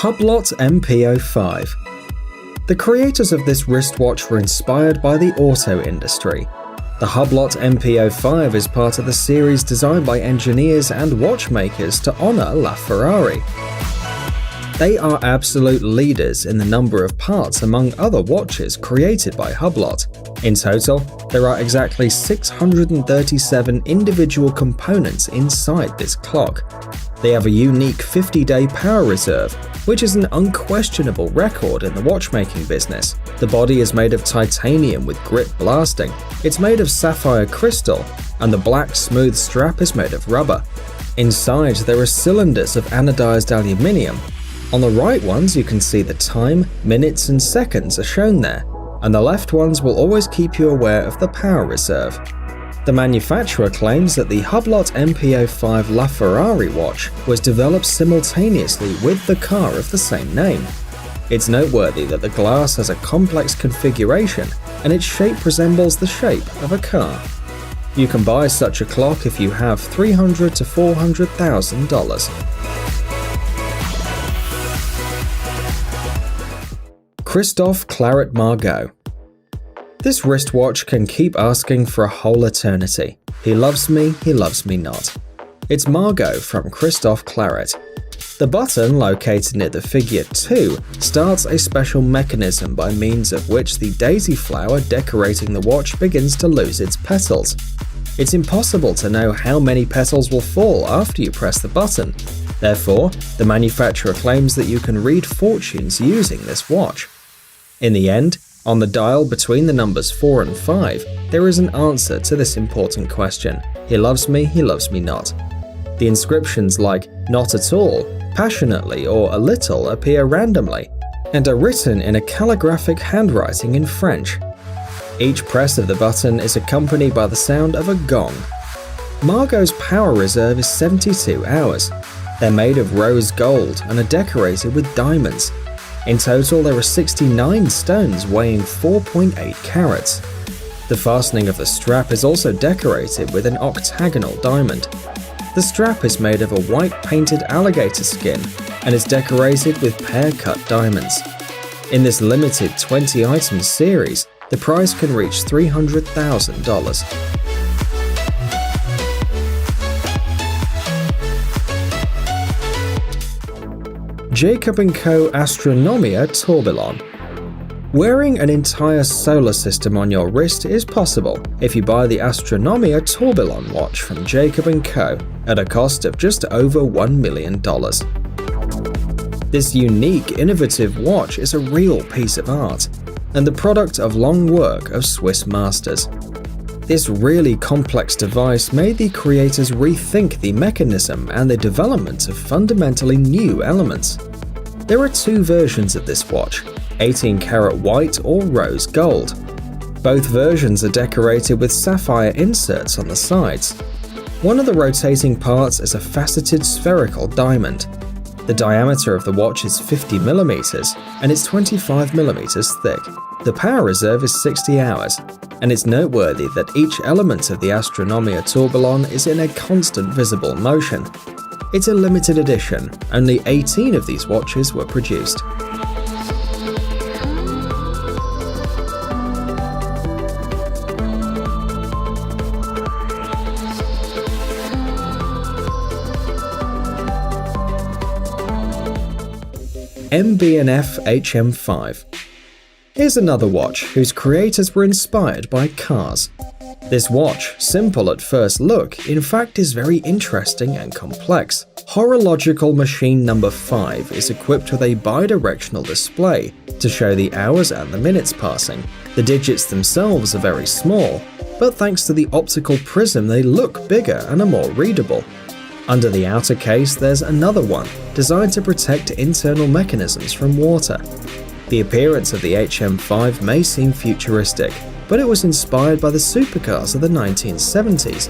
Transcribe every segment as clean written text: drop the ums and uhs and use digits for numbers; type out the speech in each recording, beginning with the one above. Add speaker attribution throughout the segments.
Speaker 1: HUBLOT MP05. The creators of this wristwatch were inspired by the auto industry. The HUBLOT MP05 is part of the series designed by engineers and watchmakers to honor LaFerrari. They are absolute leaders in the number of parts among other watches created by HUBLOT. In total, there are exactly 637 individual components inside this clock. They have a unique 50-day power reserve, which is an unquestionable record in the watchmaking business. The body is made of titanium with grip blasting, it's made of sapphire crystal, and the black smooth strap is made of rubber. Inside, there are cylinders of anodized aluminium. On the right ones you can see the time, minutes and seconds are shown there, and the left ones will always keep you aware of the power reserve. The manufacturer claims that the HUBLOT MP05 LaFerrari watch was developed simultaneously with the car of the same name. It's noteworthy that the glass has a complex configuration and its shape resembles the shape of a car. You can buy such a clock if you have $300,000 to $400,000. Christophe Claret Margot. This wristwatch can keep asking for a whole eternity. He loves me not. It's Margot from Christophe Claret. The button, located near the figure 2, starts a special mechanism by means of which the daisy flower decorating the watch begins to lose its petals. It's impossible to know how many petals will fall after you press the button. Therefore, the manufacturer claims that you can read fortunes using this watch. In the end, on the dial between the numbers 4 and 5, there is an answer to this important question. He loves me not. The inscriptions like "not at all," "passionately," or "a little" appear randomly, and are written in a calligraphic handwriting in French. Each press of the button is accompanied by the sound of a gong. Margot's power reserve is 72 hours. They're made of rose gold and are decorated with diamonds. In total, there are 69 stones weighing 4.8 carats. The fastening of the strap is also decorated with an octagonal diamond. The strap is made of a white painted alligator skin and is decorated with pear-cut diamonds. In this limited 20-item series, the price can reach $300,000. Jacob & Co. Astronomia Tourbillon. Wearing an entire solar system on your wrist is possible if you buy the Astronomia Tourbillon watch from Jacob & Co. at a cost of just over $1 million. This unique, innovative watch is a real piece of art, and the product of long work of Swiss masters. This really complex device made the creators rethink the mechanism and the development of fundamentally new elements. There are two versions of this watch, 18-karat white or rose gold. Both versions are decorated with sapphire inserts on the sides. One of the rotating parts is a faceted spherical diamond. The diameter of the watch is 50 mm and it's 25 mm thick. The power reserve is 60 hours, and it's noteworthy that each element of the Astronomia Tourbillon is in a constant visible motion. It's a limited edition, only 18 of these watches were produced. MB&F HM5. Here's another watch whose creators were inspired by cars. This watch, simple at first look, in fact is very interesting and complex. Horological machine number 5 is equipped with a bidirectional display to show the hours and the minutes passing. The digits themselves are very small, but thanks to the optical prism they look bigger and are more readable. Under the outer case there's another one, designed to protect internal mechanisms from water. The appearance of the HM5 may seem futuristic, but it was inspired by the supercars of the 1970s,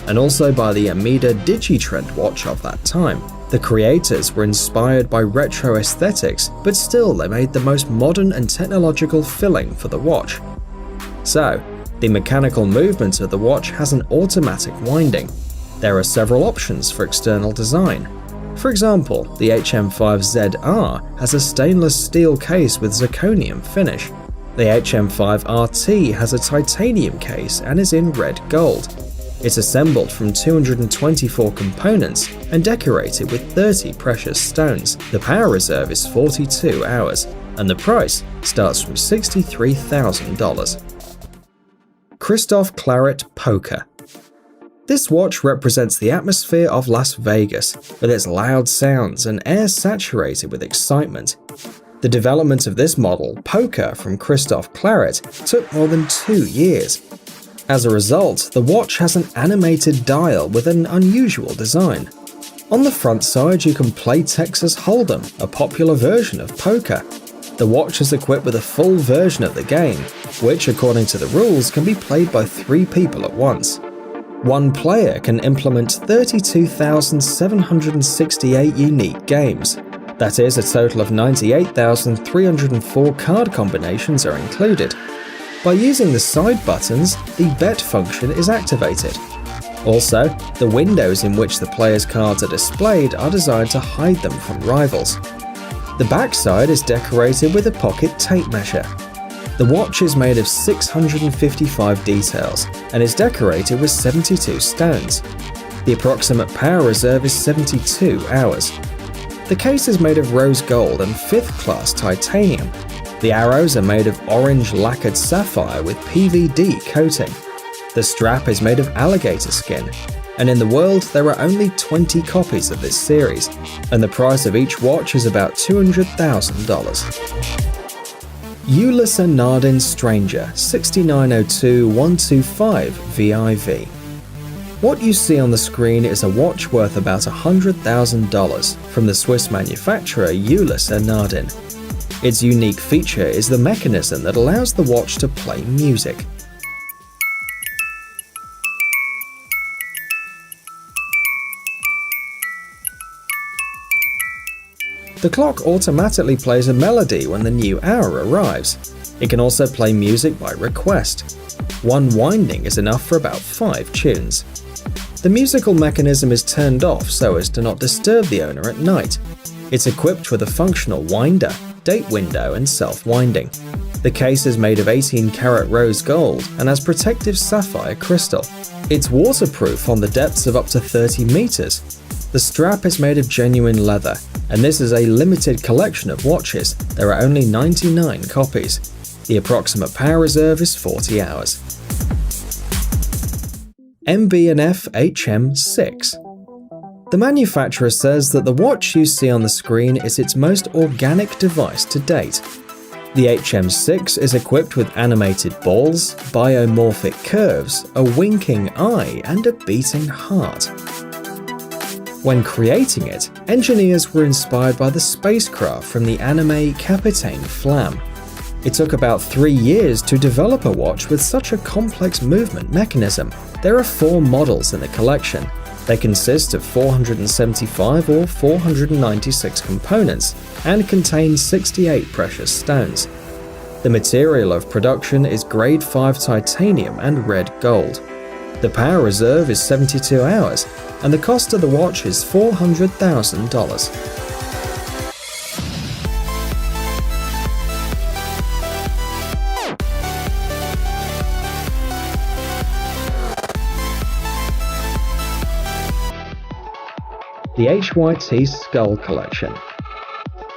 Speaker 1: and also by the Amida Digitrend watch of that time. The creators were inspired by retro aesthetics, but still they made the most modern and technological filling for the watch. So, the mechanical movement of the watch has an automatic winding. There are several options for external design. For example, the HM5ZR has a stainless steel case with zirconium finish. The HM5RT has a titanium case and is in red gold. It's assembled from 224 components and decorated with 30 precious stones. The power reserve is 42 hours, and the price starts from $63,000. Christophe Claret Poker. This watch represents the atmosphere of Las Vegas, with its loud sounds and air saturated with excitement. The development of this model, Poker from Christophe Claret, took more than 2 years. As a result, the watch has an animated dial with an unusual design. On the front side, you can play Texas Hold'em, a popular version of poker. The watch is equipped with a full version of the game, which, according to the rules, can be played by 3 people at once. One player can implement 32,768 unique games. That is, a total of 98,304 card combinations are included. By using the side buttons, the bet function is activated. Also, the windows in which the player's cards are displayed are designed to hide them from rivals. The backside is decorated with a pocket tape measure. The watch is made of 655 details and is decorated with 72 stones. The approximate power reserve is 72 hours. The case is made of rose gold and 5th class titanium. The arrows are made of orange lacquered sapphire with PVD coating. The strap is made of alligator skin, and in the world there are only 20 copies of this series, and the price of each watch is about $200,000. Ulysse Nardin Stranger 6902125 VIV. What you see on the screen is a watch worth about $100,000 from the Swiss manufacturer Ulysse Nardin. Its unique feature is the mechanism that allows the watch to play music. The clock automatically plays a melody when the new hour arrives. It can also play music by request. One winding is enough for about 5 tunes. The musical mechanism is turned off so as to not disturb the owner at night. It's equipped with a functional winder, date window and self-winding. The case is made of 18-karat rose gold and has protective sapphire crystal. It's waterproof on the depths of up to 30 meters. The strap is made of genuine leather, and this is a limited collection of watches. There are only 99 copies. The approximate power reserve is 40 hours. MB&F HM6. The manufacturer says that the watch you see on the screen is its most organic device to date. The HM6 is equipped with animated balls, biomorphic curves, a winking eye, and a beating heart. When creating it, engineers were inspired by the spacecraft from the anime Capitaine Flamme. It took about 3 years to develop a watch with such a complex movement mechanism. There are 4 models in the collection. They consist of 475 or 496 components and contain 68 precious stones. The material of production is grade 5 titanium and red gold. The power reserve is 72 hours, and the cost of the watch is $400,000. The HYT Skull Collection.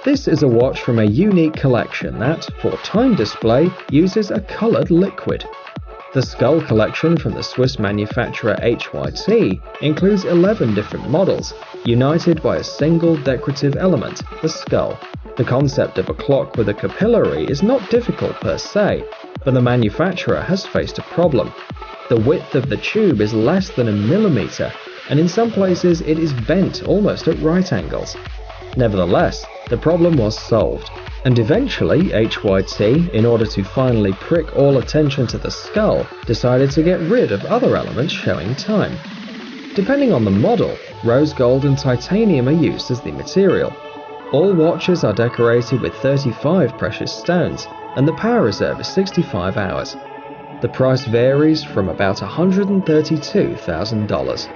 Speaker 1: This is a watch from a unique collection that, for time display, uses a coloured liquid. The Skull Collection from the Swiss manufacturer HYT includes 11 different models, united by a single decorative element, the skull. The concept of a clock with a capillary is not difficult per se, but the manufacturer has faced a problem. The width of the tube is less than 1 millimeter, and in some places it is bent almost at right angles. Nevertheless, the problem was solved, and eventually HYT, in order to finally prick all attention to the skull, decided to get rid of other elements showing time. Depending on the model, rose gold and titanium are used as the material. All watches are decorated with 35 precious stones, and the power reserve is 65 hours. The price varies from about $132,000.